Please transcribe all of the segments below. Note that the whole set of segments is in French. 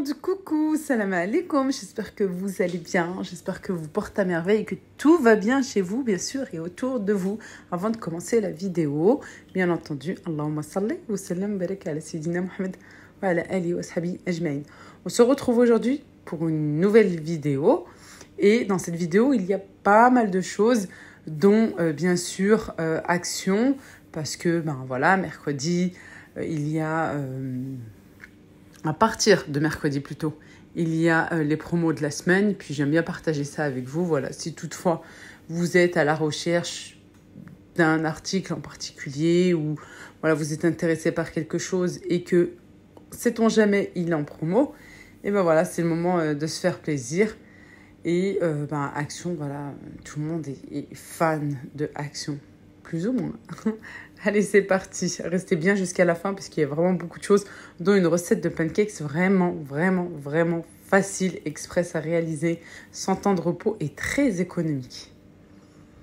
monde, coucou, salam alaikum, j'espère que vous allez bien, j'espère que vous portez à merveille et que tout va bien chez vous, bien sûr, et autour de vous. Avant de commencer la vidéo, bien entendu, Allahumma salli wa sallam barak ala sayyidina Muhammad wa ala alihi wa sahbihi ajma'in. On se retrouve aujourd'hui pour une nouvelle vidéo, et dans cette vidéo, il y a pas mal de choses, dont bien sûr Action, parce que, voilà, mercredi, il y a... à partir de mercredi plutôt, il y a les promos de la semaine. Puis j'aime bien partager ça avec vous. Voilà, si toutefois vous êtes à la recherche d'un article en particulier ou voilà, vous êtes intéressé par quelque chose et que, sait-on jamais, il est en promo, et ben voilà, c'est le moment de se faire plaisir. Et Action, voilà, tout le monde est fan de Action, plus ou moins. Allez, c'est parti. Restez bien jusqu'à la fin parce qu'il y a vraiment beaucoup de choses, dont une recette de pancakes vraiment facile, express à réaliser, sans temps de repos et très économique.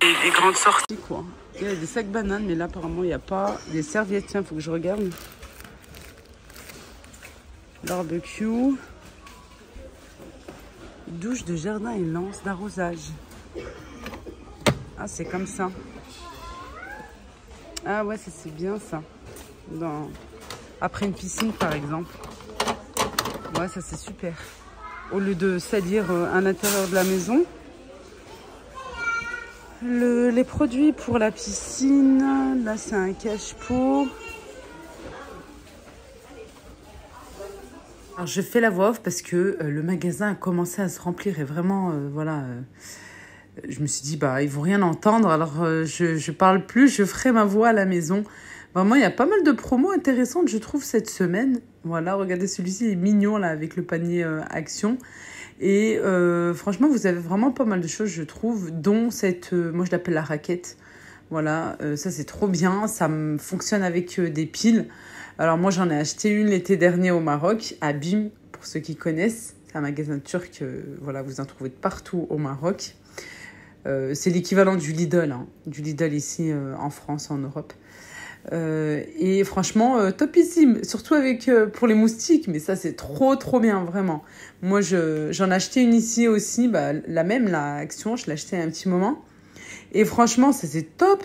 Des grandes sorties, quoi. Il y a des sacs bananes, mais là, apparemment, il n'y a pas des serviettes. Tiens, il faut que je regarde. Barbecue. Douche de jardin et lance d'arrosage. Ah, c'est comme ça. Ah ouais, ça c'est bien ça. Après une piscine par exemple. Ouais, ça c'est super. Au lieu de salir à l'intérieur de la maison. Les produits pour la piscine. Là c'est un cache-pot. Alors je fais la voix off parce que le magasin a commencé à se remplir et vraiment, je me suis dit, ils vont rien entendre, alors je parle plus, je ferai ma voix à la maison. Vraiment, il y a pas mal de promos intéressantes, je trouve, cette semaine. Voilà, regardez, celui-ci est mignon, là, avec le panier Action. Et franchement, vous avez vraiment pas mal de choses, je trouve, dont cette, moi je l'appelle la raquette. Voilà, ça c'est trop bien, ça fonctionne avec des piles. Alors moi, j'en ai acheté une l'été dernier au Maroc, à Bim, pour ceux qui connaissent. C'est un magasin turc, voilà, vous en trouvez de partout au Maroc. C'est l'équivalent du Lidl, du Lidl ici en France, en Europe. Et franchement, topissime, surtout avec pour les moustiques, mais ça c'est trop bien, vraiment. Moi j'en ai acheté une ici aussi, la même, la Action, je l'ai acheté un petit moment. Et franchement, ça c'est top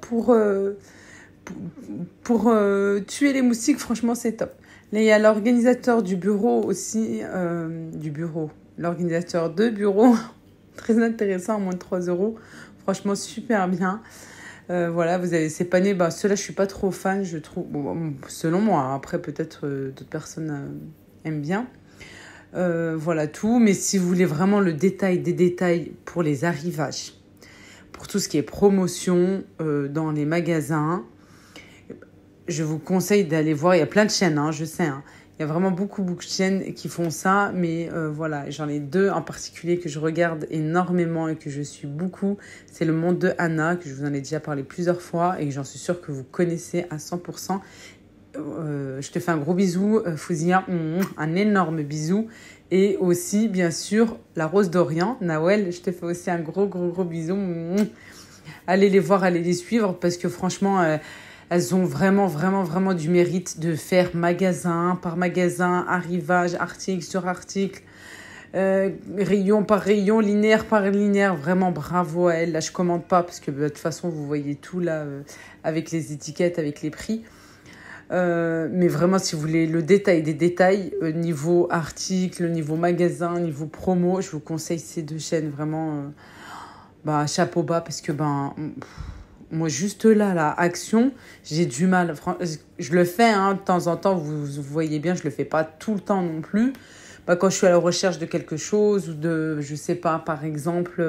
pour tuer les moustiques, franchement c'est top. Là il y a l'organisateur du bureau aussi, l'organisateur de bureau. Très intéressant, à moins de 3 €. Franchement, super bien. Voilà, vous avez ces paniers. Ceux-là, je ne suis pas trop fan, je trouve. Bon, selon moi, après, peut-être d'autres personnes aiment bien. Voilà tout. Mais si vous voulez vraiment le détail des détails pour les arrivages, pour tout ce qui est promotion dans les magasins, je vous conseille d'aller voir. Il y a plein de chaînes, je sais. Il y a vraiment beaucoup de chaînes qui font ça, mais voilà, j'en ai deux en particulier que je regarde énormément et que je suis beaucoup. C'est Le Monde de Anna, que je vous en ai déjà parlé plusieurs fois et que j'en suis sûre que vous connaissez à 100%. Je te fais un gros bisou, Fouzia, un énorme bisou. Et aussi, bien sûr, La Rose d'Orient, Nawel, je te fais aussi un gros bisou. Allez les voir, allez les suivre parce que franchement... elles ont vraiment du mérite de faire magasin par magasin, arrivage, article sur article, rayon par rayon, linéaire par linéaire. Vraiment bravo à elles. Là, je commande pas parce que de toute façon, vous voyez tout là avec les étiquettes, avec les prix. Mais vraiment, si vous voulez le détail des détails, niveau article, niveau magasin, niveau promo, je vous conseille ces deux chaînes. Vraiment, chapeau bas parce que... moi, juste là, Action, j'ai du mal. Je le fais de temps en temps, vous voyez bien, je le fais pas tout le temps non plus. Quand je suis à la recherche de quelque chose ou de, je sais pas, par exemple,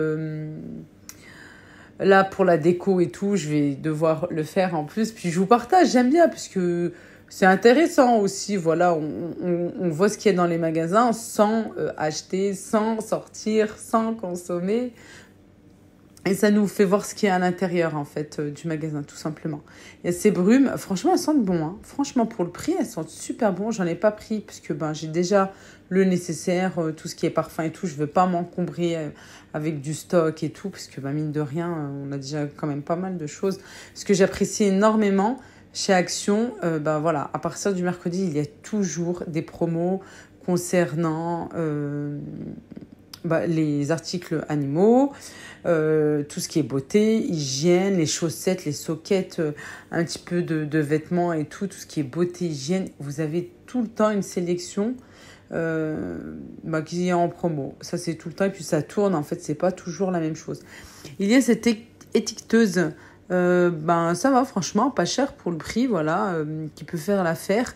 là, pour la déco et tout, je vais devoir le faire en plus. Puis je vous partage, j'aime bien, puisque c'est intéressant aussi. Voilà, on voit ce qu'il y a dans les magasins sans acheter, sans sortir, sans consommer. Et ça nous fait voir ce qu'il y a à l'intérieur, en fait, du magasin, tout simplement. Il y a ces brumes. Franchement, elles sentent bon. Franchement, pour le prix, elles sentent super bon. J'en ai pas pris parce que j'ai déjà le nécessaire, tout ce qui est parfum et tout. Je veux pas m'encombrer avec du stock et tout parce que, mine de rien, on a déjà quand même pas mal de choses. Ce que j'apprécie énormément chez Action, voilà, à partir du mercredi, il y a toujours des promos concernant les articles animaux, tout ce qui est beauté, hygiène, les chaussettes, les soquettes, un petit peu de vêtements et tout ce qui est beauté, hygiène. Vous avez tout le temps une sélection qui est en promo. Ça, c'est tout le temps et puis ça tourne. En fait, c'est pas toujours la même chose. Il y a cette étiqueteuse. Ça va, franchement, pas cher pour le prix, voilà, qui peut faire l'affaire.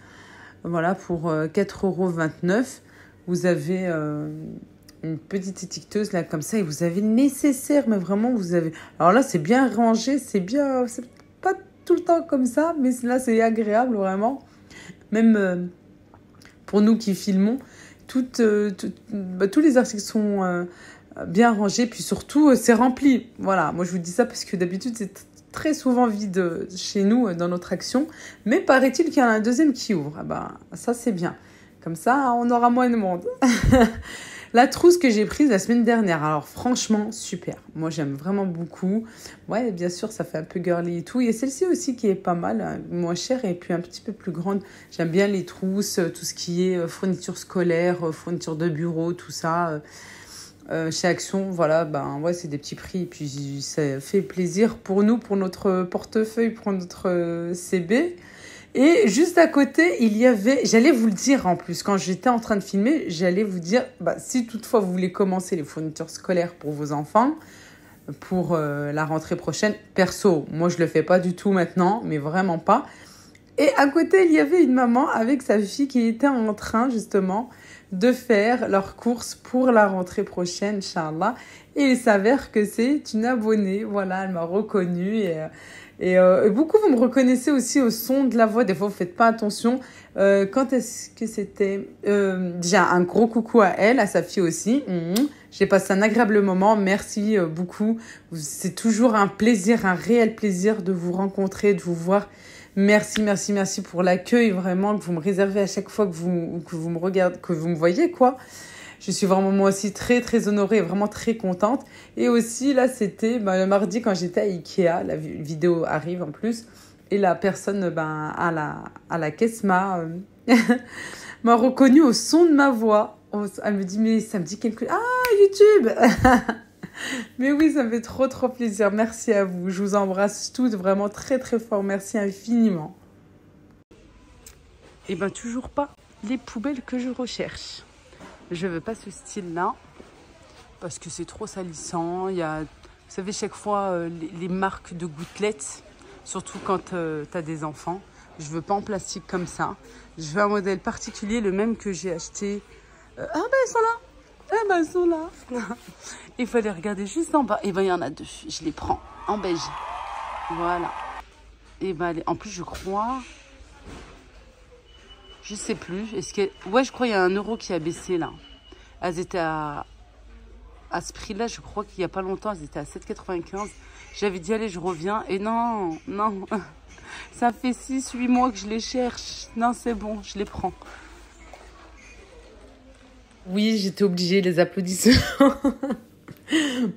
Voilà, pour 4,29 €, vous avez une petite étiqueteuse là comme ça et vous avez le nécessaire, mais vraiment vous avez. Alors là, c'est bien rangé, c'est pas tout le temps comme ça, mais là c'est agréable vraiment. Même pour nous qui filmons, tous les articles sont bien rangés, puis surtout c'est rempli. Voilà, moi je vous dis ça parce que d'habitude c'est très souvent vide chez nous dans notre action, mais paraît-il qu'il y en a un deuxième qui ouvre. Ça c'est bien. Comme ça, on aura moins de monde. La trousse que j'ai prise la semaine dernière, alors franchement, super. Moi, j'aime vraiment beaucoup. Ouais, bien sûr, ça fait un peu girly et tout. Il y a celle-ci aussi qui est pas mal, moins chère et puis un petit peu plus grande. J'aime bien les trousses, tout ce qui est fourniture scolaire, fourniture de bureau, tout ça. Chez Action, voilà, c'est des petits prix. Et puis, ça fait plaisir pour nous, pour notre portefeuille, pour notre CB. Et juste à côté, il y avait, j'allais vous le dire en plus, quand j'étais en train de filmer, j'allais vous dire, si toutefois vous voulez commencer les fournitures scolaires pour vos enfants, pour la rentrée prochaine, perso, moi je le fais pas du tout maintenant, mais vraiment pas. Et à côté, il y avait une maman avec sa fille qui était en train justement de faire leurs courses pour la rentrée prochaine, Inch'Allah. Et il s'avère que c'est une abonnée, voilà, elle m'a reconnue et beaucoup, vous me reconnaissez aussi au son de la voix. Des fois, vous ne faites pas attention. Quand est-ce que c'était déjà, un gros coucou à elle, à sa fille aussi. J'ai passé un agréable moment. Merci beaucoup. C'est toujours un plaisir, un réel plaisir de vous rencontrer, de vous voir. Merci, merci, merci pour l'accueil vraiment que vous me réservez à chaque fois que vous me regardez, que vous me voyez, quoi. Je suis vraiment moi aussi très, très honorée et vraiment très contente. Et aussi, là, c'était le mardi quand j'étais à Ikea. La vidéo arrive en plus. Et la personne à la caisse m'a reconnue au son de ma voix. Elle me dit, mais ça me dit quelque chose. Ah, YouTube. Mais oui, ça me fait trop, trop plaisir. Merci à vous. Je vous embrasse toutes vraiment très, très fort. Merci infiniment. Et toujours pas les poubelles que je recherche. Je veux pas ce style-là parce que c'est trop salissant. Il y a, vous savez, chaque fois, les marques de gouttelettes, surtout quand tu as des enfants. Je veux pas en plastique comme ça. Je veux un modèle particulier, le même que j'ai acheté. Ils sont là. Ils sont là. Il fallait regarder juste en bas. Et il y en a deux. Je les prends en beige. Voilà. Et en plus, je crois... Je sais plus. Ouais, je crois qu'il y a 1 € qui a baissé là. Elles étaient à ce prix-là, je crois qu'il n'y a pas longtemps, elles étaient à 7,95 €. J'avais dit, allez, je reviens. Et non. Ça fait 6-8 mois que je les cherche. Non, c'est bon, je les prends. Oui, j'étais obligée, les applaudissements.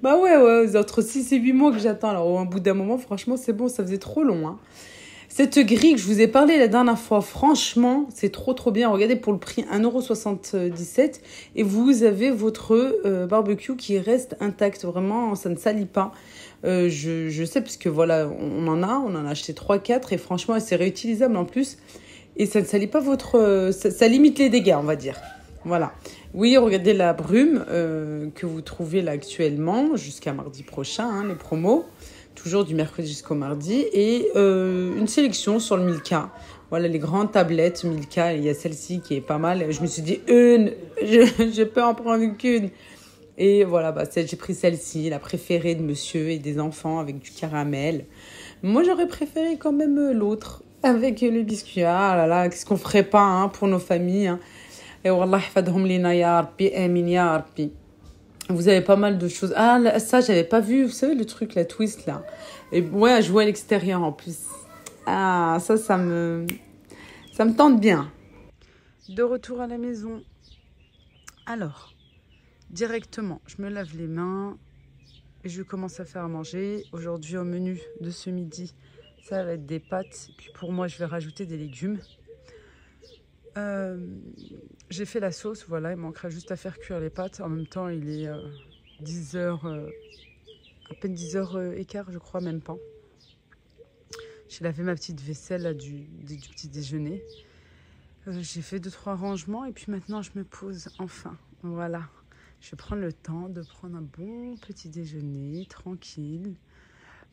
Ouais, entre 6 et 8 mois que j'attends. Alors, au bout d'un moment, franchement, c'est bon, ça faisait trop long, hein. Cette grille que je vous ai parlé la dernière fois, franchement, c'est trop, trop bien. Regardez, pour le prix 1,77 € et vous avez votre barbecue qui reste intact. Vraiment, ça ne salit pas. Je sais parce que voilà, on en a acheté 3-4 et franchement, c'est réutilisable en plus. Et ça ne salit pas ça limite les dégâts, on va dire. Voilà. Oui, regardez la brume que vous trouvez là actuellement jusqu'à mardi prochain, hein, les promos. Toujours du mercredi jusqu'au mardi. Et une sélection sur le Milka. Voilà, les grandes tablettes Milka. Il y a celle-ci qui est pas mal. Je me suis dit, je peux en prendre qu'une. Et voilà, j'ai pris celle-ci, la préférée de monsieur et des enfants avec du caramel. Moi, j'aurais préféré quand même l'autre avec le biscuit. Ah là là, qu'est-ce qu'on ferait pas, hein, pour nos familles, hein. Et wallah, fadhom lina ya rabbi, amin ya rabbi. Vous avez pas mal de choses. Ah, là, ça, j'avais pas vu. Vous savez, le truc, la twist, là. Et ouais, à jouer à l'extérieur, en plus. Ah, ça me tente bien. De retour à la maison. Alors, directement, je me lave les mains. Et je commence à faire à manger. Aujourd'hui, au menu de ce midi, ça va être des pâtes. Puis pour moi, je vais rajouter des légumes. J'ai fait la sauce, voilà, il manquera juste à faire cuire les pâtes. En même temps, il est 10h, à peine 10h15, je crois, même pas. J'ai lavé ma petite vaisselle là, du petit déjeuner. J'ai fait 2-3 rangements et puis maintenant je me pose enfin. Voilà, je vais prendre le temps de prendre un bon petit déjeuner tranquille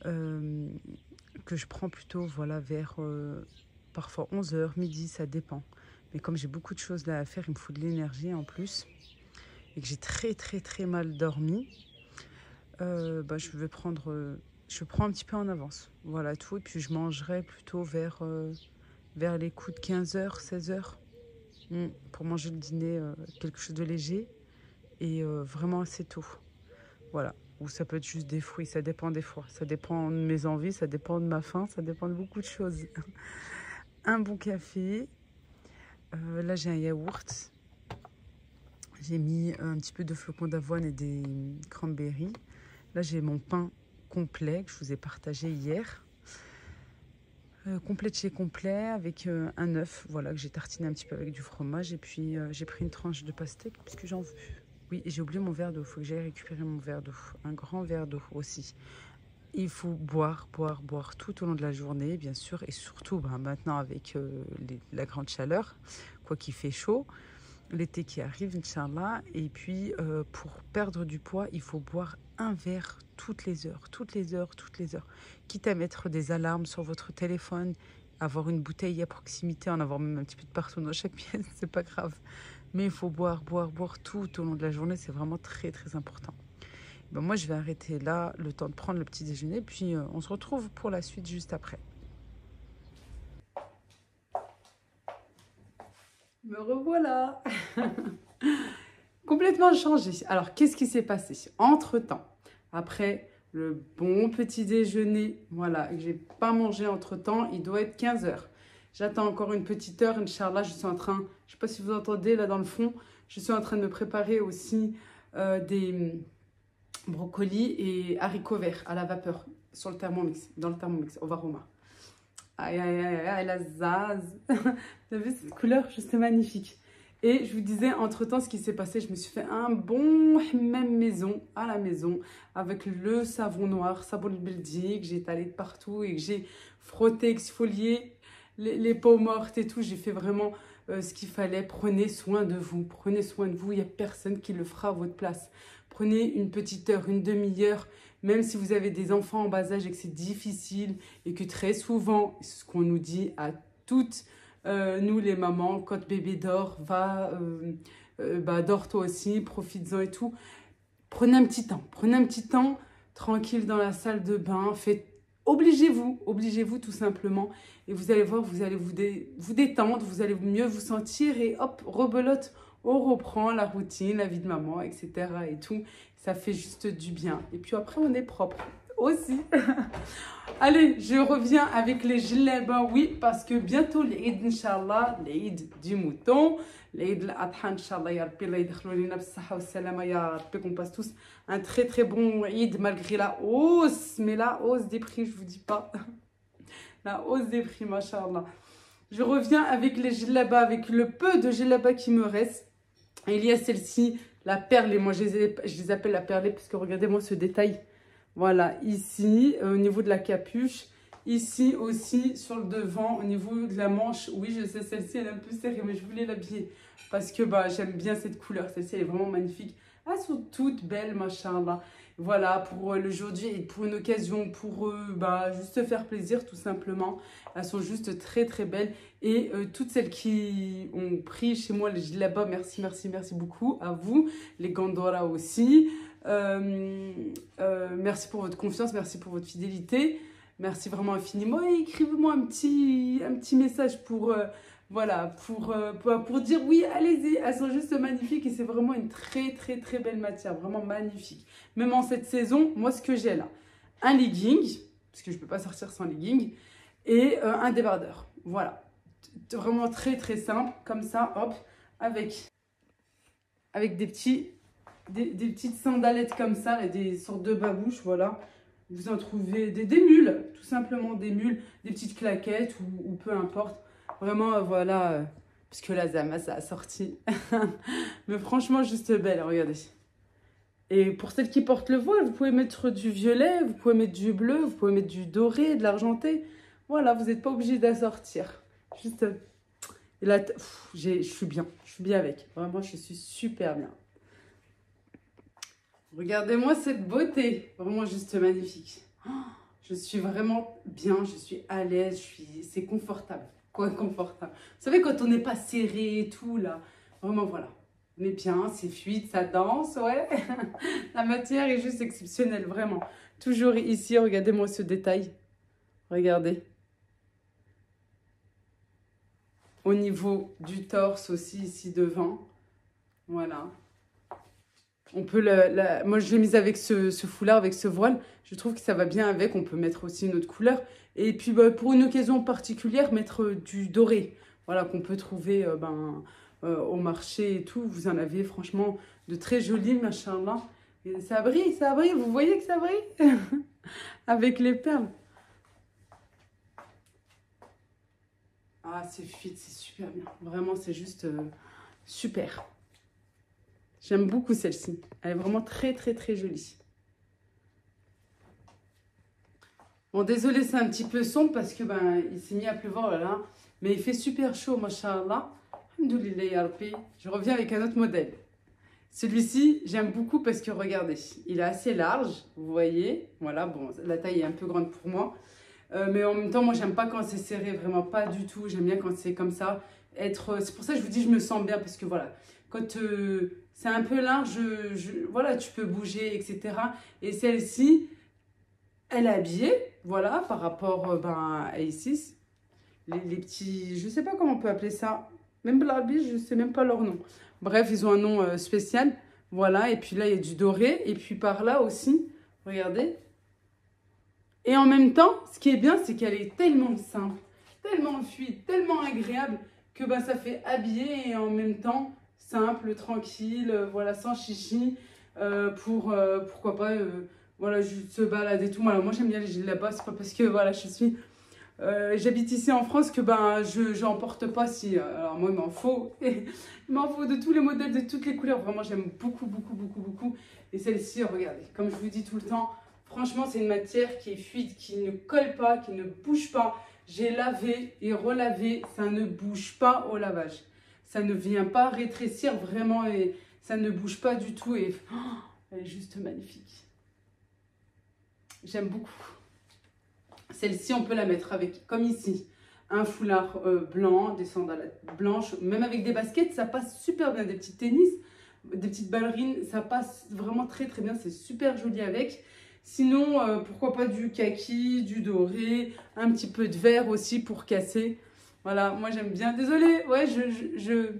que je prends plutôt voilà, vers parfois 11h, midi, ça dépend. Mais comme j'ai beaucoup de choses là à faire, il me faut de l'énergie en plus et que j'ai très mal dormi, je prends un petit peu en avance. Voilà tout. Et puis je mangerai plutôt vers les coups de 15h, 16h pour manger le dîner, quelque chose de léger et vraiment assez tôt. Voilà. Ou ça peut être juste des fruits, ça dépend des fois. Ça dépend de mes envies, ça dépend de ma faim, ça dépend de beaucoup de choses. Un bon café. Là, j'ai un yaourt. J'ai mis un petit peu de flocons d'avoine et des cranberries. Là, j'ai mon pain complet que je vous ai partagé hier. Complet de chez complet avec un œuf, voilà, que j'ai tartiné un petit peu avec du fromage. Et puis, j'ai pris une tranche de pastèque puisque j'en veux. Oui, j'ai oublié mon verre d'eau. Il faut que j'aille récupérer mon verre d'eau. Un grand verre d'eau aussi. Il faut boire tout au long de la journée, bien sûr. Et surtout, maintenant, avec la grande chaleur, quoi qu'il fait chaud, l'été qui arrive, Inch'Allah. Et puis, pour perdre du poids, il faut boire un verre toutes les heures. Quitte à mettre des alarmes sur votre téléphone, avoir une bouteille à proximité, en avoir même un petit peu de partout dans chaque pièce, c'est pas grave. Mais il faut boire tout au long de la journée, c'est vraiment très important. Moi, je vais arrêter là, le temps de prendre le petit déjeuner, puis on se retrouve pour la suite juste après. Me revoilà. Complètement changé. Alors, qu'est-ce qui s'est passé entre-temps? Après le bon petit déjeuner, voilà, que j'ai pas mangé entre-temps, il doit être 15h. J'attends encore une petite heure, Inch'Allah, je suis en train, je sais pas si vous entendez là dans le fond, je suis en train de me préparer aussi des brocolis et haricots verts à la vapeur sur le Thermomix, dans le Thermomix, au Varoma. Aïe, la zaz. Vous avez vu cette couleur, juste magnifique. Et je vous disais, entre-temps, ce qui s'est passé, je me suis fait un bon hammam maison, à la maison, avec le savon noir, savon Beldi, que j'ai étalé de partout et que j'ai frotté, exfolié les peaux mortes et tout. J'ai fait vraiment ce qu'il fallait. Prenez soin de vous, il n'y a personne qui le fera à votre place. Prenez une petite heure, une demi-heure, même si vous avez des enfants en bas âge et que c'est difficile et que très souvent, c'est ce qu'on nous dit à toutes, nous les mamans, quand bébé dort, dors toi aussi, profites-en et tout. Prenez un petit temps, tranquille dans la salle de bain, obligez-vous tout simplement. Et vous allez voir, vous allez vous détendre, vous allez mieux vous sentir et hop, rebelote, on reprend la routine, la vie de maman, etc. et tout. Ça fait juste du bien. Et puis après, on est propre aussi. Allez, je reviens avec les djellaba, oui, parce que bientôt l'Eid, Inch'Allah, l'Eid du mouton, l'Eid l'Adha, Inch'Allah, ya Rabbi, Allah yadkhlu lina bis-sahha wa salama, ya Rabbi, qu'on passe tous un très bon Eid malgré la hausse, mais la hausse des prix, je vous dis pas, la hausse des prix, machallah. Je reviens avec les djellaba, avec le peu de djellaba qui me reste. Il y a celle-ci, la perlée, moi je les appelle la perlée parce que regardez-moi ce détail. Voilà, ici, au niveau de la capuche. Ici aussi, sur le devant, au niveau de la manche. Oui, je sais, celle-ci, elle est un peu serrée, mais je voulais l'habiller. Parce que j'aime bien cette couleur. Celle-ci, elle est vraiment magnifique. Elles sont toutes belles, machallah. Voilà, pour le jour J et pour une occasion, pour juste se faire plaisir, tout simplement. Elles sont juste très belles. Et toutes celles qui ont pris chez moi les djellaba, merci beaucoup à vous. Les Gandora aussi. Merci pour votre confiance, merci pour votre fidélité, merci vraiment infiniment et écrivez-moi un petit message pour dire oui, allez-y, elles sont juste magnifiques et c'est vraiment une très belle matière, vraiment magnifique. Même en cette saison, moi ce que j'ai là, un legging, parce que je peux pas sortir sans legging, et un débardeur, voilà, vraiment très simple, comme ça, hop, avec des petites sandalettes comme ça, des sortes de babouches, voilà. Vous en trouvez des mules, tout simplement des mules, des petites claquettes ou peu importe. Vraiment, voilà, Parce que la Zama, ça a sorti. Mais franchement, juste belle, regardez. Et pour celles qui portent le voile, vous pouvez mettre du violet, vous pouvez mettre du bleu, vous pouvez mettre du doré, de l'argenté. Voilà, vous n'êtes pas obligé d'assortir. Juste... Et là, je suis bien. Je suis bien avec. Vraiment, je suis super bien. Regardez-moi cette beauté. Vraiment juste magnifique. Oh, je suis vraiment bien. Je suis à l'aise. C'est confortable. Quoi, confortable. Vous savez, quand on n'est pas serré et tout, là. Vraiment, voilà. On est bien, c'est fluide, ça danse, ouais. La matière est juste exceptionnelle, vraiment. Toujours ici, regardez-moi ce détail. Regardez. Au niveau du torse aussi, ici devant. Voilà. On peut moi, je l'ai mise avec ce foulard, avec ce voile. Je trouve que ça va bien avec. On peut mettre aussi une autre couleur. Et puis, bah, pour une occasion particulière, mettre du doré. Voilà, qu'on peut trouver au marché et tout. Vous en avez franchement de très jolis, machallah. Et ça brille, ça brille. Vous voyez que ça brille avec les perles. Ah, c'est fluide, c'est super bien. Vraiment, c'est juste super. J'aime beaucoup celle-ci. Elle est vraiment très, très, très jolie. Bon, désolé, c'est un petit peu sombre parce que il s'est mis à pleuvoir, oh là là. Mais il fait super chaud, machallah. Alhamdoulilah, ya Rabbi. Je reviens avec un autre modèle. Celui-ci, j'aime beaucoup parce que, regardez, il est assez large, vous voyez. Voilà, bon, la taille est un peu grande pour moi. Mais en même temps, moi, j'aime pas quand c'est serré, vraiment pas du tout. J'aime bien quand c'est comme ça. C'est pour ça que je vous dis, je me sens bien parce que, voilà, quand c'est un peu large, voilà, tu peux bouger, etc. Et celle-ci, elle est habillée, voilà, par rapport à ici. Les petits, je sais pas comment on peut appeler ça. Même l'habit, je sais même pas leur nom. Bref, ils ont un nom spécial. Voilà, et puis là, il y a du doré. Et puis par là aussi, regardez. Et en même temps, ce qui est bien, c'est qu'elle est tellement simple, tellement fluide, tellement agréable que ça fait habiller et en même temps simple, tranquille, voilà, sans chichi, pourquoi pas, voilà, juste se balader et tout. Voilà, moi j'aime bien les gilets là-bas, c'est pas parce que voilà, j'habite ici en France que j'en porte pas si. Alors moi il m'en faut, il m'en faut de tous les modèles, de toutes les couleurs. Vraiment j'aime beaucoup, beaucoup, beaucoup, beaucoup. Et celle-ci, regardez, comme je vous dis tout le temps. Franchement, c'est une matière qui est fluide, qui ne colle pas, qui ne bouge pas. J'ai lavé et relavé, ça ne bouge pas au lavage. Ça ne vient pas rétrécir vraiment et ça ne bouge pas du tout. Et elle est juste magnifique. J'aime beaucoup. Celle-ci, on peut la mettre avec, comme ici, un foulard blanc, des sandales blanches. Même avec des baskets, ça passe super bien. Des petits tennis, des petites ballerines, ça passe vraiment très très bien. C'est super joli avec. Sinon, pourquoi pas du kaki, du doré, un petit peu de vert aussi pour casser. Voilà, moi j'aime bien. Désolée, ouais, j'ai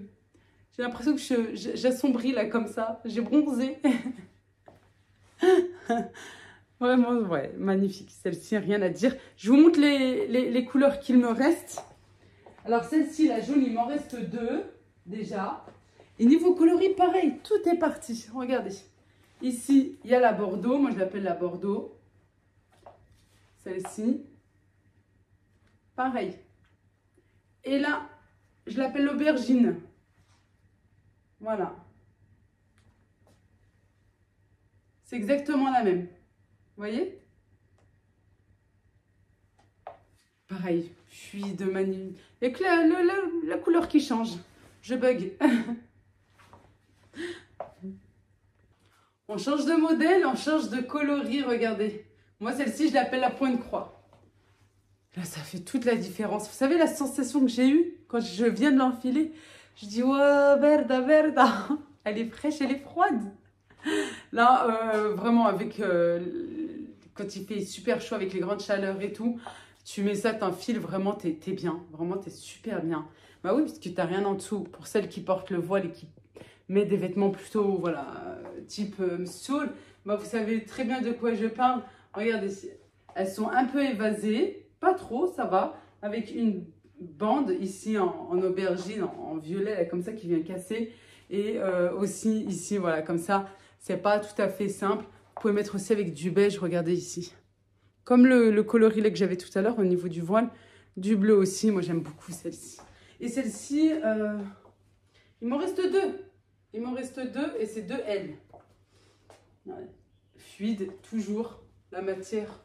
l'impression que j'assombris là comme ça. J'ai bronzé. Vraiment, ouais, magnifique. Celle-ci, rien à dire. Je vous montre les couleurs qu'il me reste. Alors celle-ci, la jaune, il m'en reste 2 déjà. Et niveau coloris, pareil, tout est parti. Regardez. Ici, il y a la Bordeaux. Moi, je l'appelle la Bordeaux. Celle-ci. Pareil. Et là, je l'appelle l'aubergine. Voilà. C'est exactement la même. Vous voyez? Pareil. Fluide, de manie. Et que la couleur qui change. Je bug. On change de modèle, on change de coloris, regardez. Moi, celle-ci, je l'appelle la pointe croix. Là, ça fait toute la différence. Vous savez la sensation que j'ai eue quand je viens de l'enfiler? Je dis, oh, verda, verda. Elle est fraîche, elle est froide. Là, vraiment, avec quand il fait super chaud, avec les grandes chaleurs et tout, tu mets ça, t'enfiles, vraiment, t'es bien. Vraiment, t'es super bien. Bah oui, parce que t'as rien en dessous. Pour celles qui portent le voile et qui met des vêtements plutôt, voilà, type soul, bah vous savez très bien de quoi je parle. Regardez, elles sont un peu évasées, pas trop, ça va, avec une bande ici en aubergine, en violet, là, comme ça, qui vient casser, et aussi ici, voilà, comme ça, c'est pas tout à fait simple. Vous pouvez mettre aussi avec du beige, regardez ici. Comme le coloris que j'avais tout à l'heure au niveau du voile, du bleu aussi, moi j'aime beaucoup celle-ci. Et celle-ci, il m'en reste deux. Il m'en reste deux et c'est deux L. Ouais. Fluide, toujours. La matière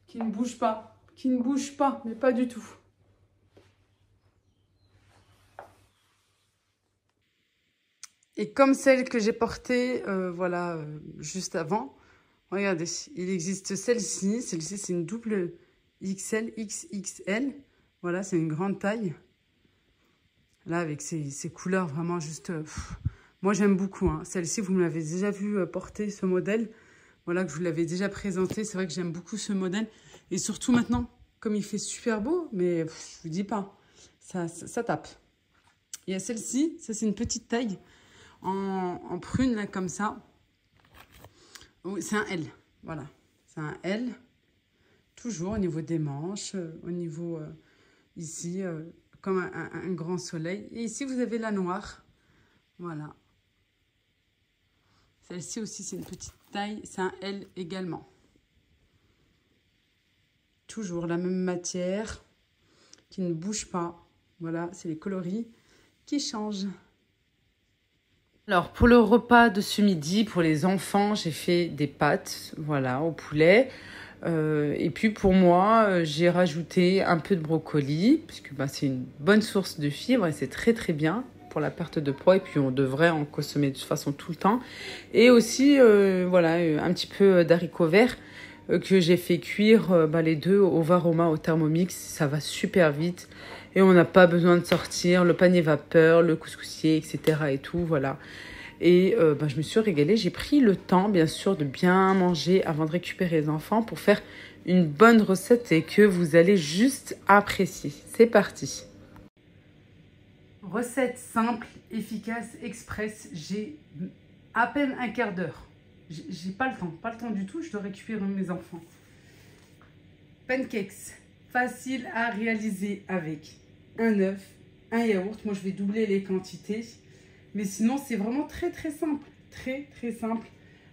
qui ne bouge pas. Qui ne bouge pas, mais pas du tout. Et comme celle que j'ai portée, voilà, juste avant, regardez, il existe celle-ci. Celle-ci, c'est une double XL, XXL. Voilà, c'est une grande taille. Là, avec ces couleurs vraiment juste... moi, j'aime beaucoup. Hein. Celle-ci, vous me l'avez déjà vu porter, ce modèle. Voilà, que je vous l'avais déjà présenté. C'est vrai que j'aime beaucoup ce modèle. Et surtout maintenant, comme il fait super beau, mais je vous dis pas, ça tape. Il y a celle-ci, ça c'est une petite taille. En prune, là, comme ça. C'est un L, voilà. C'est un L. Toujours au niveau des manches, au niveau ici, comme un grand soleil. Et ici, vous avez la noire. Voilà. Celle-ci aussi, c'est une petite taille. C'est un L également. Toujours la même matière qui ne bouge pas. Voilà, c'est les coloris qui changent. Alors, pour le repas de ce midi, pour les enfants, j'ai fait des pâtes, voilà, au poulet. Et puis, pour moi, j'ai rajouté un peu de brocoli, puisque bah, c'est une bonne source de fibres et c'est très, très bien pour la perte de poids. Et puis, on devrait en consommer de toute façon tout le temps. Et aussi, voilà, un petit peu d'haricots verts que j'ai fait cuire les deux au Varoma, au Thermomix. Ça va super vite. Et on n'a pas besoin de sortir le panier vapeur, le couscoussier, etc. et tout, voilà. Et je me suis régalée. J'ai pris le temps, bien sûr, de bien manger avant de récupérer les enfants pour faire une bonne recette et que vous allez juste apprécier. C'est parti. Recette simple, efficace, express. J'ai à peine un quart d'heure. J'ai pas le temps du tout. Je dois récupérer mes enfants. Pancakes. Facile à réaliser avec un œuf, un yaourt. Moi, je vais doubler les quantités. Mais sinon, c'est vraiment très, très simple. Très, très simple.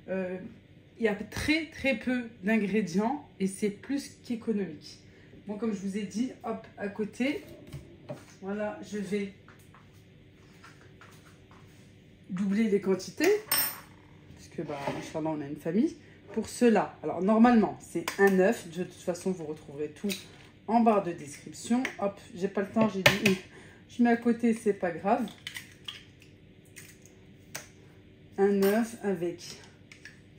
Il y a très, très peu d'ingrédients et c'est plus qu'économique. Bon, comme je vous ai dit, hop, à côté, voilà, je vais doubler les quantités. Puisque, machallah, on a une famille. Pour cela, alors normalement, c'est un œuf. De toute façon, vous retrouverez tout en barre de description. Hop, j'ai pas le temps, j'ai dit, je mets à côté, c'est pas grave. Un œuf avec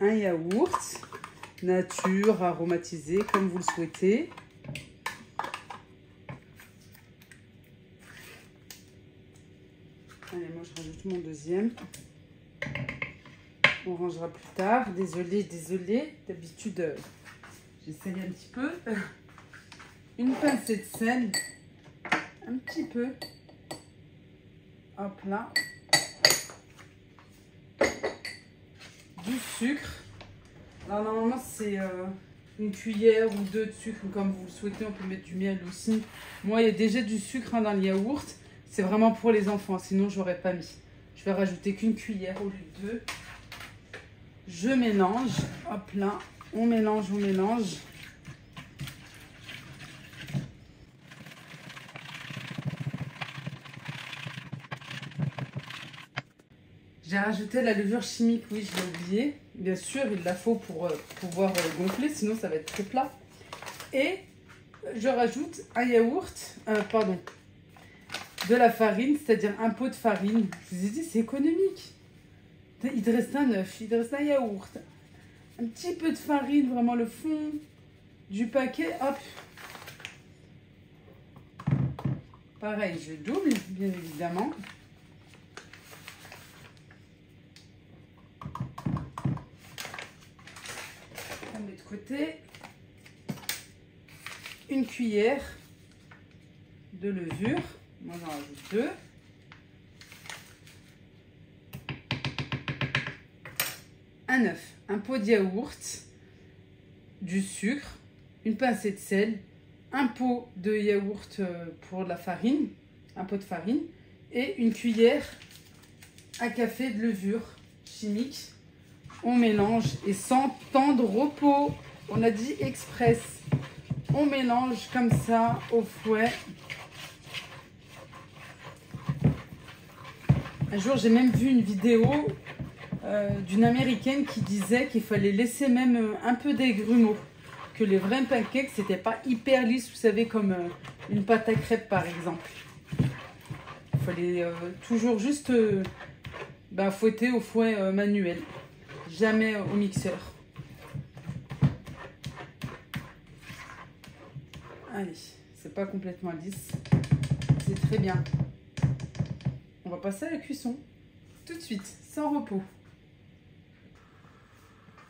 un yaourt, nature, aromatisé, comme vous le souhaitez. Allez, moi je rajoute mon deuxième. On rangera plus tard. Désolée. D'habitude, j'essaye un petit peu. Une pincée de sel. Un petit peu. Hop là. Du sucre. Alors normalement c'est une cuillère ou deux de sucre comme vous le souhaitez. On peut mettre du miel aussi. Moi il y a déjà du sucre dans le yaourt. C'est vraiment pour les enfants. Sinon j'aurais pas mis. Je vais rajouter qu'une cuillère au lieu de deux. Je mélange, hop là, on mélange. J'ai rajouté la levure chimique, oui, je l'ai oublié. Bien sûr, il la faut pour pouvoir gonfler, sinon ça va être très plat. Et je rajoute un yaourt, de la farine, c'est-à-dire un pot de farine. Je vous ai dit, c'est économique. Il te reste un œuf, il te reste un yaourt. Un petit peu de farine, vraiment le fond du paquet, hop. Pareil, je double, bien évidemment. On met de côté. Une cuillère de levure. Moi, j'en rajoute deux. Un œuf, un pot de yaourt, du sucre, une pincée de sel, un pot de yaourt pour la farine, un pot de farine et une cuillère à café de levure chimique. On mélange et sans temps de repos, on a dit express. On mélange comme ça au fouet. Un jour, j'ai même vu une vidéo d'une américaine qui disait qu'il fallait laisser même un peu des grumeaux. Que les vrais pancakes, c'était pas hyper lisse, vous savez, comme une pâte à crêpes par exemple. Il fallait toujours juste fouetter au fouet manuel, jamais au mixeur. Allez, c'est pas complètement lisse, c'est très bien. On va passer à la cuisson tout de suite, sans repos.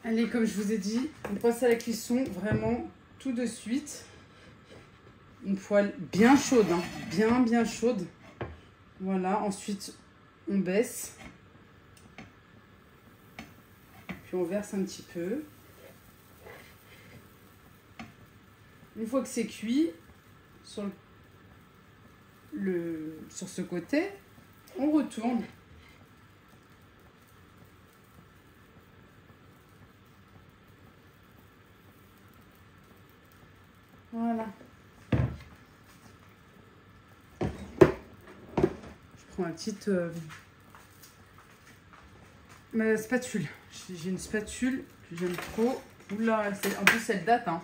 Allez, comme je vous ai dit, on passe à la cuisson vraiment tout de suite. Une poêle bien chaude, hein, bien chaude. Voilà, ensuite on baisse. Puis on verse un petit peu. Une fois que c'est cuit, sur ce côté, on retourne. Voilà. Je prends ma spatule. J'ai une spatule que j'aime trop. Oula, en plus elle date. Hein.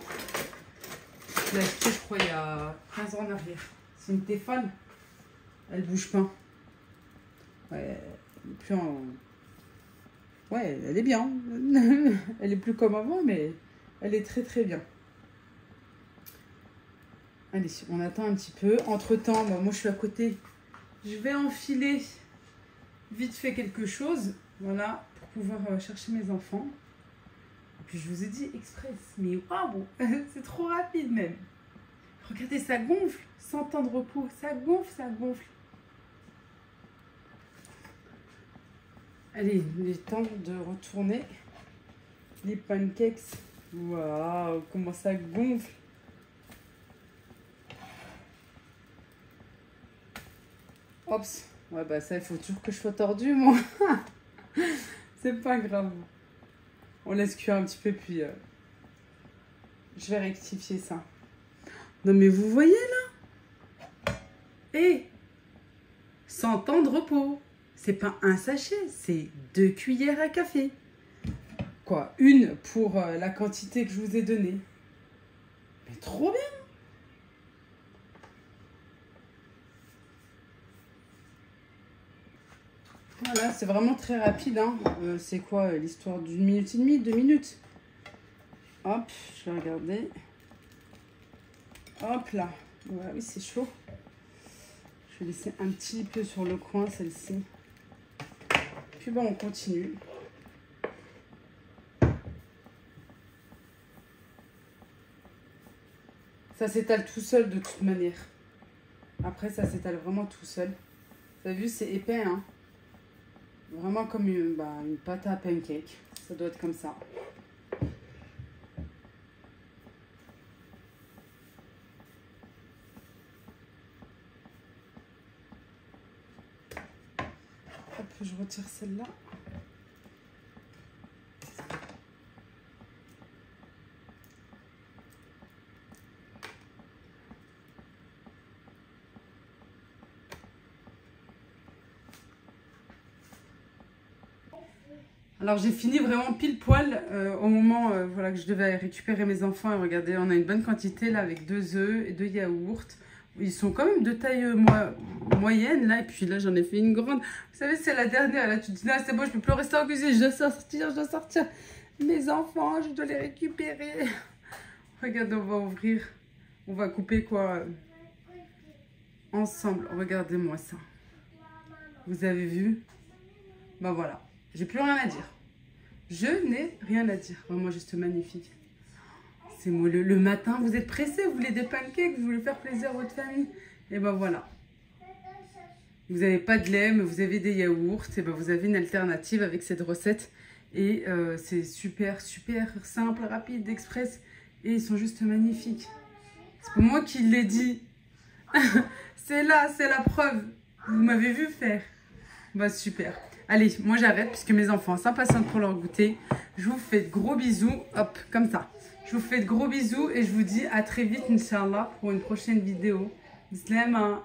Je l'ai achetée, je crois, il y a 15 ans en arrière. C'est une Tefal. Elle bouge pas. Ouais, ouais, elle est bien. Elle est plus comme avant, mais elle est très très bien. Allez, on attend un petit peu. Entre-temps, moi je suis à côté. Je vais enfiler vite fait quelque chose. Voilà, pour pouvoir chercher mes enfants. Et puis je vous ai dit express. Mais waouh, c'est trop rapide même. Regardez, ça gonfle. 100 ans de repos. Ça gonfle, ça gonfle. Allez, il est temps de retourner les pancakes. Waouh, comment ça gonfle. Oups, ouais bah ça il faut toujours que je sois tordue moi. C'est pas grave. On laisse cuire un petit peu puis je vais rectifier ça. Non mais vous voyez là. Et 100 ans de repos. C'est pas un sachet, c'est 2 cuillères à café. Quoi, une pour la quantité que je vous ai donnée. Mais trop bien. Voilà, c'est vraiment très rapide. Hein. C'est quoi l'histoire d'1 minute et demie, 2 minutes? Hop, je vais regarder. Hop là. Ouais, oui, c'est chaud. Je vais laisser un petit peu sur le coin, celle-ci. Puis bon, on continue. Ça s'étale tout seul de toute manière. Après, ça s'étale vraiment tout seul. Vous avez vu, c'est épais, hein. Vraiment comme une pâte à pancake. Ça doit être comme ça. Hop, je retire celle-là. Alors j'ai fini vraiment pile poil au moment voilà, que je devais récupérer mes enfants. Et regardez, on a une bonne quantité là avec 2 œufs et 2 yaourts. Ils sont quand même de taille moyenne là. Et puis là j'en ai fait une grande. Vous savez, c'est la dernière. Là tu te dis, ah, c'est bon, je peux plus rester en cuisine. Je dois sortir. Mes enfants, je dois les récupérer. Regardez, on va ouvrir. On va couper quoi ensemble. Regardez-moi ça. Vous avez vu? Bah voilà. J'ai plus rien à dire. Je n'ai rien à dire. Vraiment juste magnifique. C'est moi. Le matin, vous êtes pressé, vous voulez des pancakes, vous voulez faire plaisir à votre famille. Et ben voilà. Vous n'avez pas de lait, mais vous avez des yaourts. Et ben vous avez une alternative avec cette recette. Et c'est super simple, rapide, express. Et ils sont juste magnifiques. C'est pas moi qui l'ai dit. C'est là, c'est la preuve. Vous m'avez vu faire. Bah super. Allez, moi j'arrête puisque mes enfants s'impatientent pour leur goûter. Je vous fais de gros bisous. Hop, comme ça. Je vous fais de gros bisous et je vous dis à très vite, Inch'Allah, pour une prochaine vidéo. Bismillah.